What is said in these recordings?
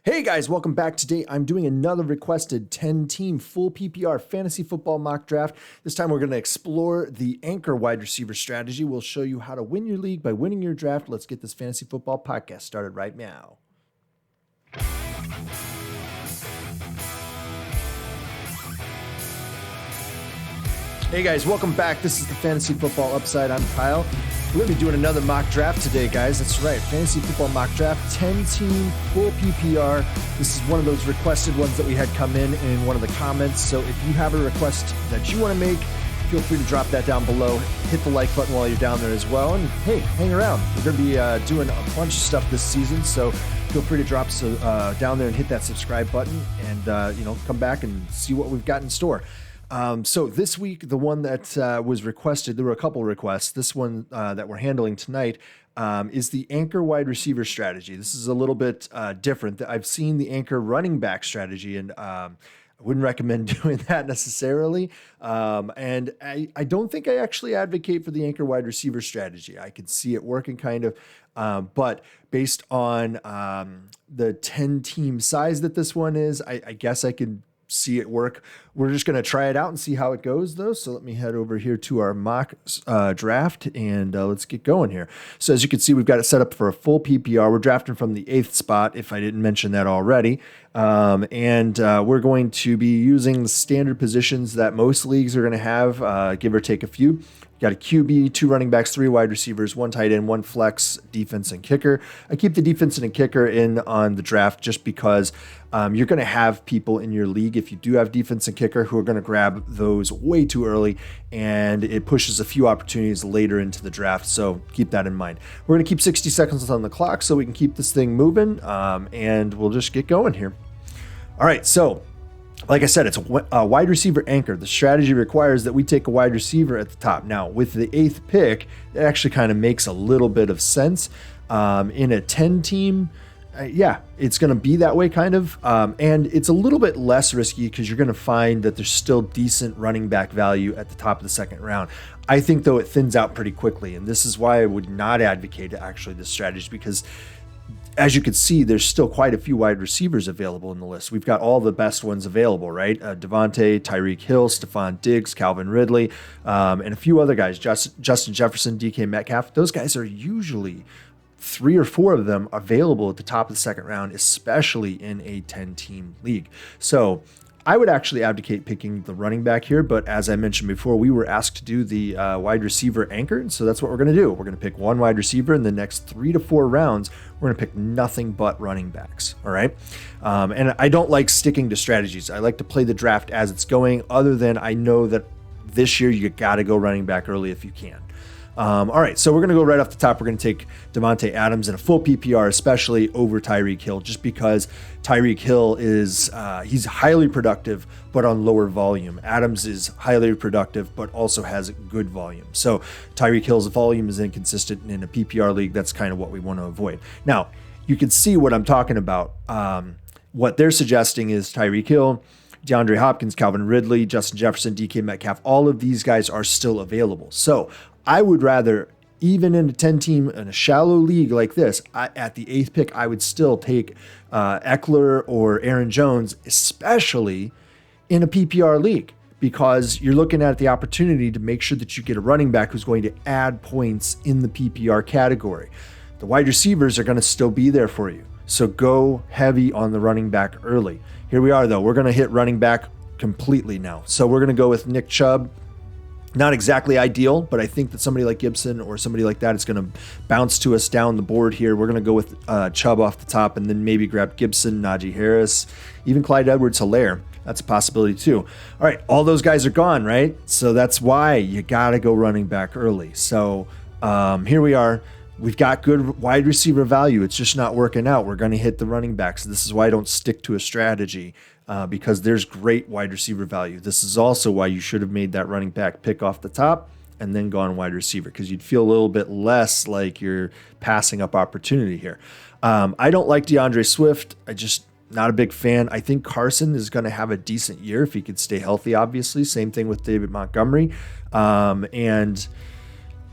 Hey guys, welcome back. Today I'm doing another requested 10-team full PPR fantasy football mock draft. This time we're going to explore the anchor wide receiver strategy. We'll show you how to win your league by winning your draft. Let's get this fantasy football podcast started right now. Hey guys, welcome back. This is the Fantasy Football Upside. I'm Kyle. We're going to be doing another mock draft today, guys. That's right, Fantasy Football Mock Draft, 10-team, full PPR. This is one of those requested ones that we had come in one of the comments. So if you have a request that you want to make, feel free to drop that down below. Hit the like button while you're down there as well. And hey, hang around. We're going to be doing a bunch of stuff this season, so feel free to drop down there and hit that subscribe button and come back and see what we've got in store. So this week, the one that was requested, there were a couple requests. This one that we're handling tonight is the anchor wide receiver strategy. This is a little bit different. I've seen the anchor running back strategy, and I wouldn't recommend doing that necessarily. And I don't think I actually advocate for the anchor wide receiver strategy. I can see it working kind of, but based on the 10-team size that this one is, I guess I could see it work. We're just going to try it out and see how it goes though. So let me head over here to our mock draft and let's get going here. So as you can see, we've got it set up for a full PPR. We're drafting from the 8th spot, if I didn't mention that already. And we're going to be using the standard positions that most leagues are going to have, give or take a few. Got a QB, 2 running backs, 3 wide receivers, 1 tight end, 1 flex, defense, and kicker. I keep the defense and kicker in on the draft just because you're going to have people in your league, if you do have defense and kicker, who are going to grab those way too early, and it pushes a few opportunities later into the draft, so keep that in mind. We're going to keep 60 seconds on the clock so we can keep this thing moving, and we'll just get going here. All right, so like I said, it's a wide receiver anchor. The strategy requires that we take a wide receiver at the top. Now, with the 8th pick, it actually kind of makes a little bit of sense. In a 10-team, it's going to be that way kind of. And it's a little bit less risky because you're going to find that there's still decent running back value at the top of the second round. I think, though, it thins out pretty quickly. And this is why I would not advocate actually this strategy, because as you can see, there's still quite a few wide receivers available in the list. We've got all the best ones available, right? Devontae, Tyreek Hill, Stephon Diggs, Calvin Ridley, and a few other guys, Justin Jefferson, DK Metcalf. Those guys are usually 3 or 4 of them available at the top of the second round, especially in a 10-team league. So I would actually advocate picking the running back here, but as I mentioned before, we were asked to do the wide receiver anchor, and so that's what we're going to do. We're going to pick 1 wide receiver. In the next 3 to 4 rounds, we're going to pick nothing but running backs, all right? And I don't like sticking to strategies. I like to play the draft as it's going, other than I know that this year you got to go running back early if you can. All right, so we're going to go right off the top. We're going to take Davante Adams in a full PPR, especially over Tyreek Hill, just because Tyreek Hill is he's highly productive, but on lower volume. Adams is highly productive, but also has good volume. So Tyreek Hill's volume is inconsistent, and in a PPR league, that's kind of what we want to avoid. Now, you can see what I'm talking about. What they're suggesting is Tyreek Hill, DeAndre Hopkins, Calvin Ridley, Justin Jefferson, DK Metcalf, all of these guys are still available. So I would rather, even in a 10-team, in a shallow league like this, at the 8th pick, I would still take Eckler or Aaron Jones, especially in a PPR league, because you're looking at the opportunity to make sure that you get a running back who's going to add points in the PPR category. The wide receivers are going to still be there for you, so go heavy on the running back early. Here we are, though. We're going to hit running back completely now. So we're going to go with Nick Chubb. Not exactly ideal, but I think that somebody like Gibson or somebody like that is going to bounce to us down the board here. We're going to go with Chubb off the top, and then maybe grab Gibson, Najee Harris, even Clyde Edwards-Helaire. That's a possibility too. All right, all those guys are gone, right? So that's why you got to go running back early. So here we are. We've got good wide receiver value. It's just not working out. We're going to hit the running backs. This is why I don't stick to a strategy, because there's great wide receiver value. This is also why you should have made that running back pick off the top and then gone wide receiver, because you'd feel a little bit less like you're passing up opportunity here. I don't like DeAndre Swift. Not a big fan. I think Carson is going to have a decent year if he could stay healthy, obviously. Same thing with David Montgomery. And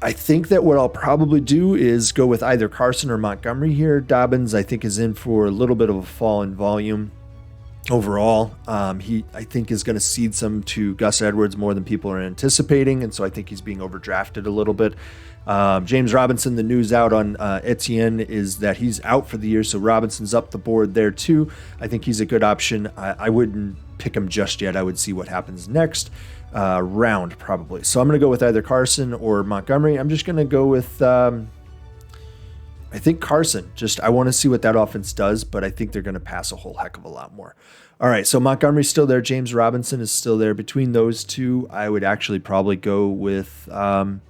I think that what I'll probably do is go with either Carson or Montgomery here. Dobbins, I think, is in for a little bit of a fall in volume overall. I think is going to cede some to Gus Edwards more than people are anticipating, and so I think he's being overdrafted a little bit. James Robinson, the news out on Etienne is that he's out for the year, so Robinson's up the board there too. I think he's a good option. I wouldn't pick him just yet. I would see what happens next round probably. So I'm going to go with either Carson or Montgomery. I'm just going to go with I think Carson. I want to see what that offense does, but I think they're going to pass a whole heck of a lot more. All right, so Montgomery's still there. James Robinson is still there. Between those two, I would actually probably go with, I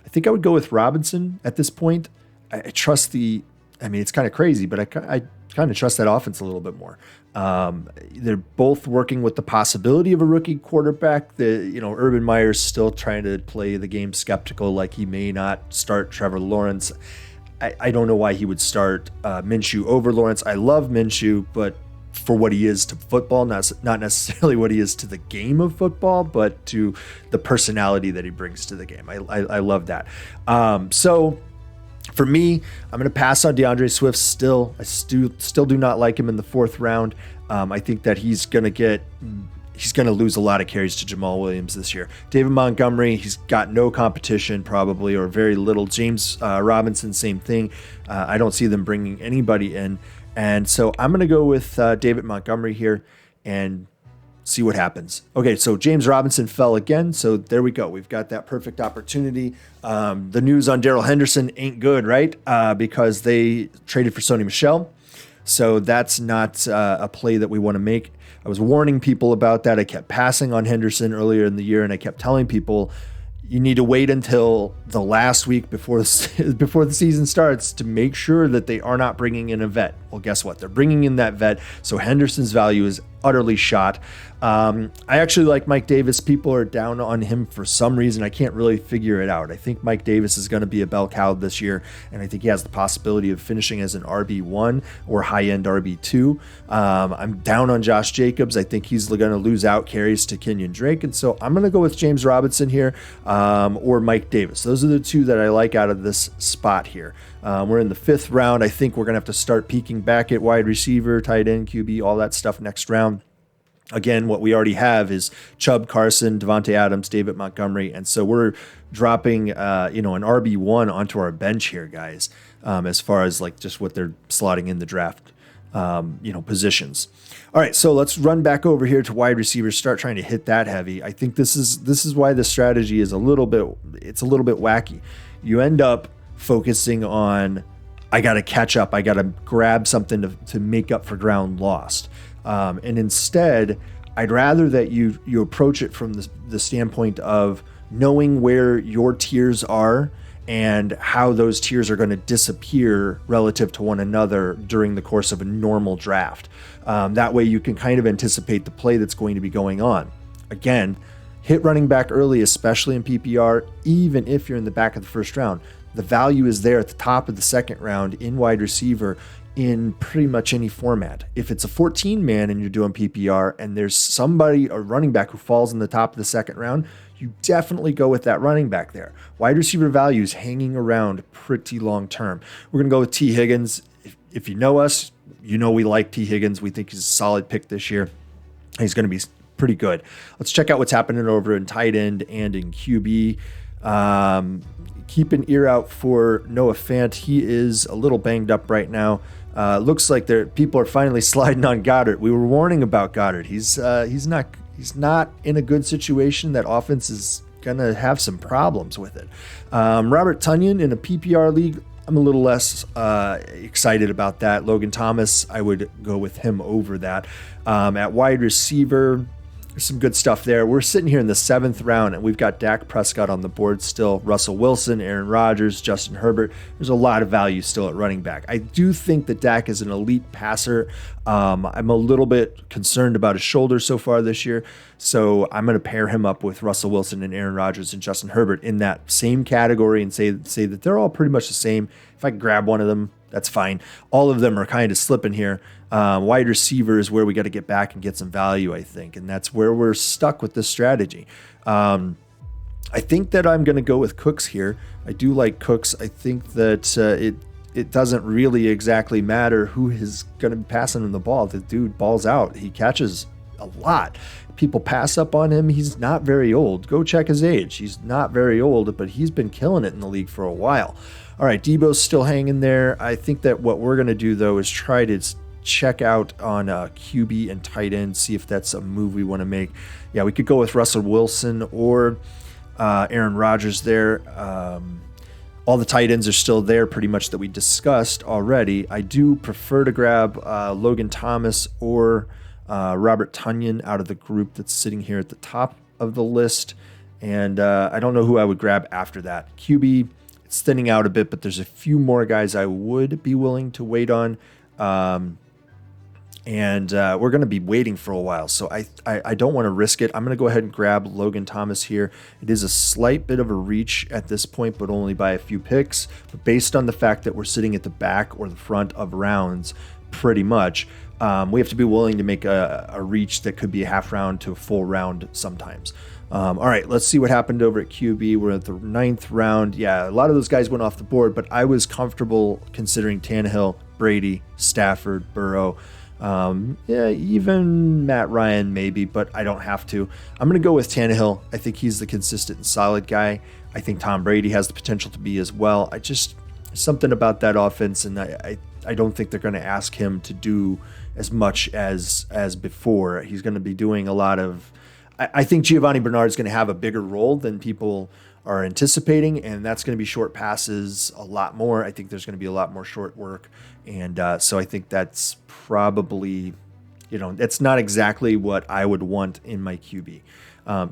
think I would go with Robinson at this point. I trust it's kind of crazy, but I kind of trust that offense a little bit more. They're both working with the possibility of a rookie quarterback. Urban Meyer's still trying to play the game skeptical, like he may not start Trevor Lawrence. I don't know why he would start Minshew over Lawrence. I love Minshew, but for what he is to football, not necessarily what he is to the game of football, but to the personality that he brings to the game. I love that. So for me, I'm going to pass on DeAndre Swift still. I still do not like him in the fourth round. I think that he's going to lose a lot of carries to Jamal Williams this year. David Montgomery, he's got no competition probably, or very little. James Robinson, same thing. I don't see them bringing anybody in. And so I'm going to go with David Montgomery here and see what happens. Okay, so James Robinson fell again. So there we go. We've got that perfect opportunity. The news on Darrell Henderson ain't good, right? Because they traded for Sony Michel. So that's not a play that we want to make. I was warning people about that. I kept passing on Henderson earlier in the year, and I kept telling people, you need to wait until the last week before the season starts to make sure that they are not bringing in a vet. Well, guess what? They're bringing in that vet, so Henderson's value is utterly shot. I actually like Mike Davis. People are down on him for some reason. I can't really figure it out. I think Mike Davis is going to be a bell cow this year, and I think he has the possibility of finishing as an RB1 or high-end RB2. I'm down on Josh Jacobs. I think he's going to lose out carries to Kenyon Drake, and so I'm going to go with James Robinson here or Mike Davis. Those are the two that I like out of this spot here. We're in the fifth round. I think we're going to have to start peeking back at wide receiver, tight end, QB, all that stuff next round. Again, what we already have is Chubb, Carson, Devontae Adams, David Montgomery, and so we're dropping, an RB1 onto our bench here, guys, as far as like just what they're slotting in the draft, positions. All right, so let's run back over here to wide receivers, start trying to hit that heavy. I think this is why the strategy is a little bit wacky. You end up focusing on, I got to catch up, I got to grab something to make up for ground lost. And instead, I'd rather that you approach it from the standpoint of knowing where your tiers are and how those tiers are going to disappear relative to one another during the course of a normal draft. That way you can kind of anticipate the play that's going to be going on. Again, hit running back early, especially in PPR, even if you're in the back of the first round. The value is there at the top of the second round in wide receiver in pretty much any format. If it's a 14-man and you're doing PPR and there's a running back who falls in the top of the second round, you definitely go with that running back there. Wide receiver value is hanging around pretty long term. We're going to go with T. Higgins. If you know us, you know we like T. Higgins. We think he's a solid pick this year. He's going to be pretty good. Let's check out what's happening over in tight end and in QB. Keep an ear out for Noah Fant. He is a little banged up right now. Looks like people are finally sliding on Goddard. We were warning about Goddard. He's not in a good situation. That offense is gonna have some problems with it. Robert Tonyan in a PPR league, I'm a little less excited about that. Logan Thomas, I would go with him over that. At wide receiver, there's some good stuff there. We're sitting here in the seventh round, and we've got Dak Prescott on the board still, Russell Wilson, Aaron Rodgers, Justin Herbert. There's a lot of value still at running back. I do think that Dak is an elite passer. I'm a little bit concerned about his shoulder so far this year, so I'm going to pair him up with Russell Wilson and Aaron Rodgers and Justin Herbert in that same category and say that they're all pretty much the same. If I can grab one of them, that's fine. All of them are kind of slipping here. Wide receiver is where we got to get back and get some value, I think, and that's where we're stuck with this strategy. I think that I'm going to go with Cooks here. I do like Cooks. I think that it doesn't really exactly matter who is going to be passing him the ball. The dude balls out. He catches a lot. People pass up on him. He's not very old. Go check his age. He's not very old, but he's been killing it in the league for a while. All right, Debo's still hanging there. I think that what we're going to do, though, is try to check out on QB and tight end, see if that's a move we want to make. Yeah, we could go with Russell Wilson or Aaron Rodgers there. All the tight ends are still there pretty much that we discussed already. I do prefer to grab Logan Thomas or Robert Tonyan out of the group that's sitting here at the top of the list. And I don't know who I would grab after that. QB, it's thinning out a bit, but there's a few more guys I would be willing to wait on. And we're going to be waiting for a while, so I don't want to risk it. I'm going to go ahead and grab Logan Thomas here. It is a slight bit of a reach at this point, but only by a few picks. But based on the fact that we're sitting at the back or the front of rounds, pretty much, we have to be willing to make a reach that could be a half round to a full round sometimes. All right, let's see what happened over at QB. We're at the 9th round. Yeah, a lot of those guys went off the board, but I was comfortable considering Tannehill, Brady, Stafford, Burrow. Yeah, even Matt Ryan maybe, but I don't have to. I'm going to go with Tannehill. I think he's the consistent and solid guy. I think Tom Brady has the potential to be as well. Something about that offense, and I don't think they're going to ask him to do as much as before. He's going to be doing a lot of... I think Giovanni Bernard is going to have a bigger role than people are anticipating, and that's going to be short passes a lot more. I think there's going to be a lot more short work, and so I think that's probably, that's not exactly what I would want in my QB.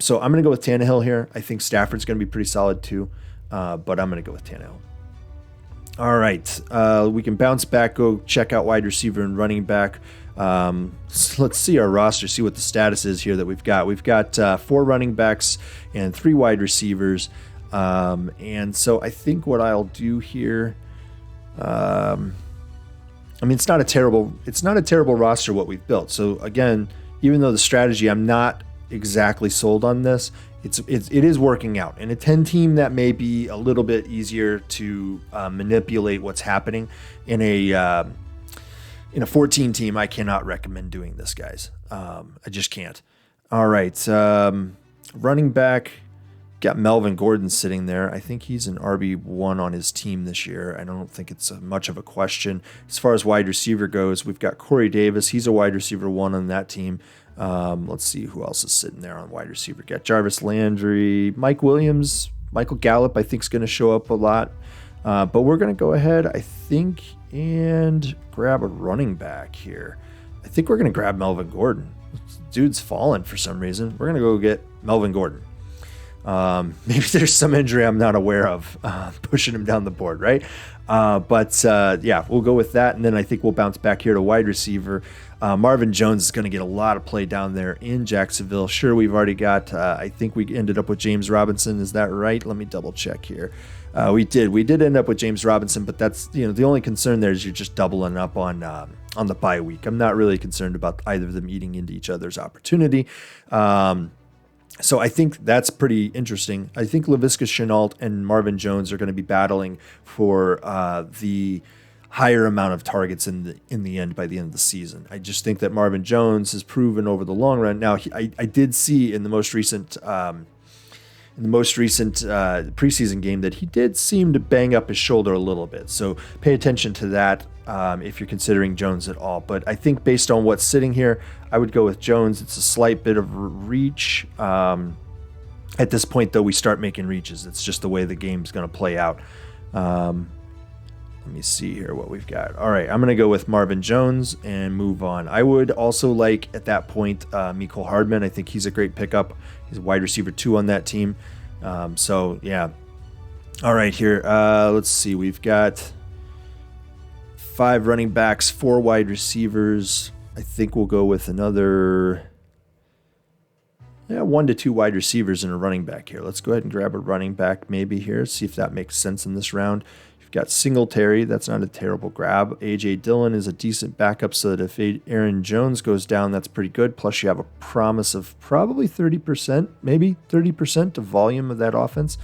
So I'm going to go with Tannehill here. I think Stafford's going to be pretty solid too, but I'm going to go with Tannehill. All right, we can bounce back, go check out wide receiver and running back. So let's see our roster, see what the status is here that we've got. We've got 4 running backs and 3 wide receivers. And so I think what I'll do here, it's not a terrible roster what we've built. So again, even though the strategy, I'm not exactly sold on this, it is working out. And a 10 team, that may be a little bit easier to manipulate what's happening. In a 14 team, I cannot recommend doing this, guys. I just can't. All right. Running back, got Melvin Gordon sitting there. I think he's an RB1 on his team this year. I don't think it's much of a question. As far as wide receiver goes, we've got Corey Davis. He's a wide receiver 1 on that team. Let's see who else is sitting there on wide receiver. Got Jarvis Landry, Mike Williams, Michael Gallup, I think is going to show up a lot. But we're going to go ahead, I think, and grab a running back here. I think we're going to grab Melvin Gordon. Dude's fallen for some reason. We're going to go get Melvin Gordon. Maybe there's some injury I'm not aware of pushing him down the board, right? But yeah, we'll go with that. And then I think we'll bounce back here to wide receiver. Marvin Jones is going to get a lot of play down there in Jacksonville. Sure, we've already got, I think we ended up with James Robinson. Is that right? Let me double check here. We did end up with James Robinson, but that's, the only concern there is you're just doubling up on the bye week. I'm not really concerned about either of them eating into each other's opportunity. So I think that's pretty interesting. I think Laviska Shenault and Marvin Jones are going to be battling for the higher amount of targets in the end by the end of the season. I just think that Marvin Jones has proven over the long run. Now, I did see in the most recent preseason game that he did seem to bang up his shoulder a little bit. So pay attention to that if you're considering Jones at all. But I think based on what's sitting here, I would go with Jones. It's a slight bit of reach. At this point, though, we start making reaches. It's just the way the game's going to play out. Let me see here what we've got. All right, I'm going to go with Marvin Jones and move on. I would also like, at that point, Mecole Hardman. I think he's a great pickup. He's a wide receiver 2 on that team. So, yeah. All right, here. Let's see. We've got 5 running backs, 4 wide receivers. I think we'll go with another 1 to 2 wide receivers and a running back here. Let's go ahead and grab a running back maybe here, see if that makes sense in this round. got Singletary. That's not a terrible grab. A.J. Dillon is a decent backup so that if Aaron Jones goes down, that's pretty good. Plus, you have a promise of probably 30%, maybe 30% of volume of that offense.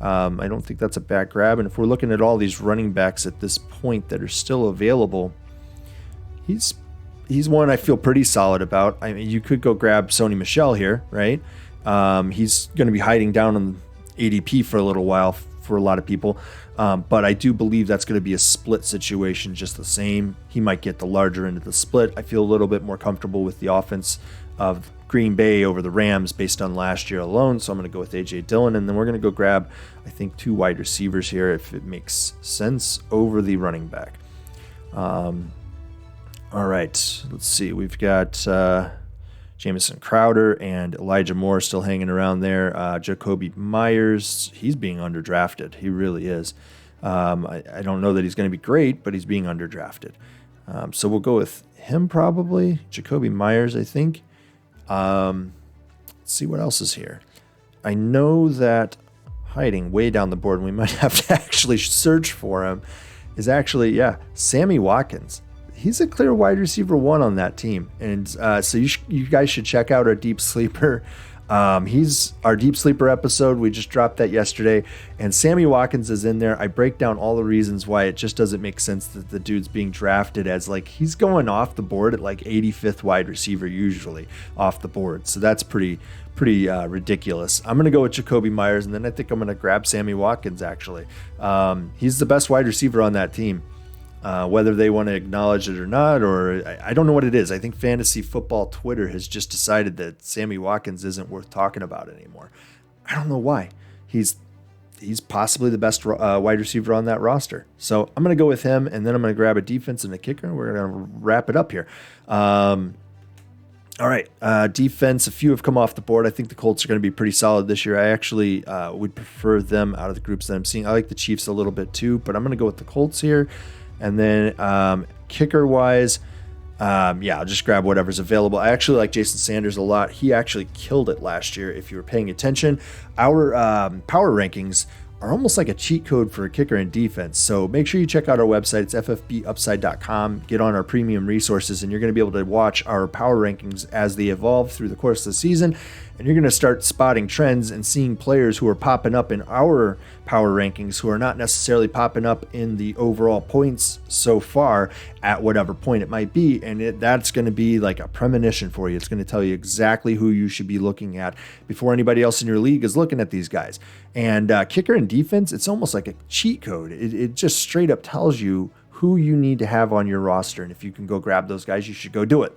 I don't think that's a bad grab. And if we're looking at all these running backs at this point that are still available, he's one I feel pretty solid about. I mean, you could go grab Sony Michel here, right? He's going to be hiding down on ADP for a little while for a lot of people. But I do believe that's going to be a split situation just the same. He might get the larger end of the split. I feel a little bit more comfortable with the offense of Green Bay over the Rams based on last year alone. So I'm going to go with A.J. Dillon. And then we're going to go grab, I think, 2 wide receivers here if it makes sense over the running back. All right, let's see. We've got Jamison Crowder and Elijah Moore still hanging around there. Jacoby Myers, he's being underdrafted. He really is. I don't know that he's going to be great, but he's being underdrafted. So we'll go with him probably. Jacoby Myers, I think. Let's see what else is here. I know that hiding way down the board, and we might have to actually search for him, is actually, Sammy Watkins. He's a clear wide receiver 1 on that team. And so you guys should check out our Deep Sleeper. He's our Deep Sleeper episode. We just dropped that yesterday. And Sammy Watkins is in there. I break down all the reasons why it just doesn't make sense that the dude's being drafted as he's going off the board at 85th wide receiver usually off the board. So that's pretty ridiculous. I'm going to go with Jacoby Myers, and then I think I'm going to grab Sammy Watkins actually. He's the best wide receiver on that team. Whether they want to acknowledge it or not, or I don't know what it is. I think fantasy football Twitter has just decided that Sammy Watkins isn't worth talking about anymore. I don't know why. He's possibly the best wide receiver on that roster. So I'm going to go with him, and then I'm going to grab a defense and a kicker, and we're going to wrap it up here. All right, defense, a few have come off the board. I think the Colts are going to be pretty solid this year. I actually would prefer them out of the groups that I'm seeing. I like the Chiefs a little bit too, but I'm going to go with the Colts here. And then kicker-wise, I'll just grab whatever's available. I actually like Jason Sanders a lot. He actually killed it last year, if you were paying attention. Our power rankings are almost like a cheat code for a kicker and defense. So make sure you check out our website. It's ffbupside.com. Get on our premium resources, and you're going to be able to watch our power rankings as they evolve through the course of the season. And you're going to start spotting trends and seeing players who are popping up in our power rankings who are not necessarily popping up in the overall points so far at whatever point it might be. And that's going to be like a premonition for you. It's going to tell you exactly who you should be looking at before anybody else in your league is looking at these guys. And kicker and defense, it's almost like a cheat code. It just straight up tells you who you need to have on your roster. And if you can go grab those guys, you should go do it.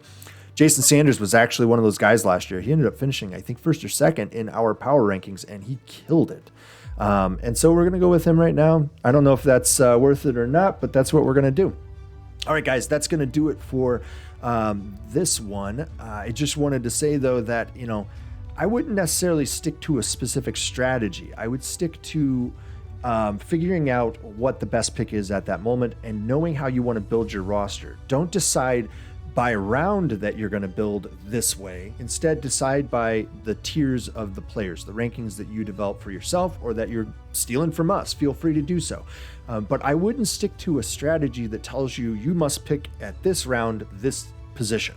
Jason Sanders was actually one of those guys last year. He ended up finishing, I think, first or second in our power rankings, and he killed it. And so we're going to go with him right now. I don't know if that's worth it or not, but that's what we're going to do. All right, guys, that's going to do it for this one. I just wanted to say, though, that, I wouldn't necessarily stick to a specific strategy. I would stick to figuring out what the best pick is at that moment and knowing how you want to build your roster. Don't decide by round that you're going to build this way. Instead, decide by the tiers of the players, the rankings that you develop for yourself or that you're stealing from us. Feel free to do so. But I wouldn't stick to a strategy that tells you must pick at this round, this position.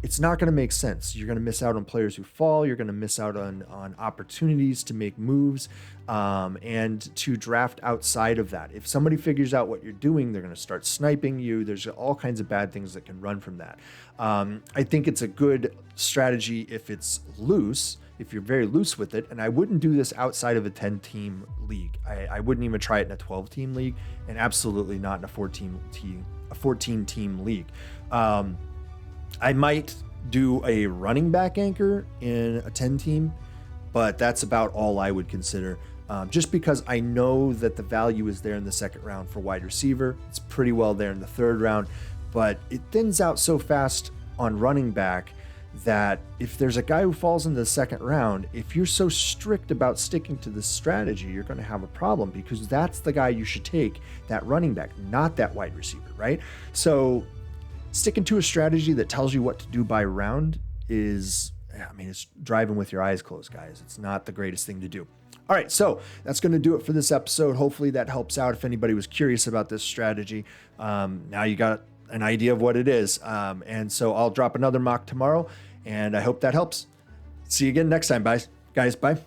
It's not going to make sense. You're going to miss out on players who fall. You're going to miss out on opportunities to make moves and to draft outside of that. If somebody figures out what you're doing, they're going to start sniping you. There's all kinds of bad things that can run from that. I think it's a good strategy if it's loose, if you're very loose with it. And I wouldn't do this outside of a 10-team league. I wouldn't even try it in a 12-team league, and absolutely not in a 14-team league. I might do a running back anchor in a 10-team, but that's about all I would consider. Just because I know that the value is there in the second round for wide receiver. It's pretty well there in the third round, but it thins out so fast on running back that if there's a guy who falls into the second round, if you're so strict about sticking to this strategy, you're going to have a problem because that's the guy you should take, that running back, not that wide receiver, right? So sticking to a strategy that tells you what to do by round it's driving with your eyes closed, guys. It's not the greatest thing to do. All right, so that's going to do it for this episode. Hopefully that helps out if anybody was curious about this strategy. Now you got an idea of what it is. And so I'll drop another mock tomorrow, and I hope that helps. See you again next time, guys. Bye.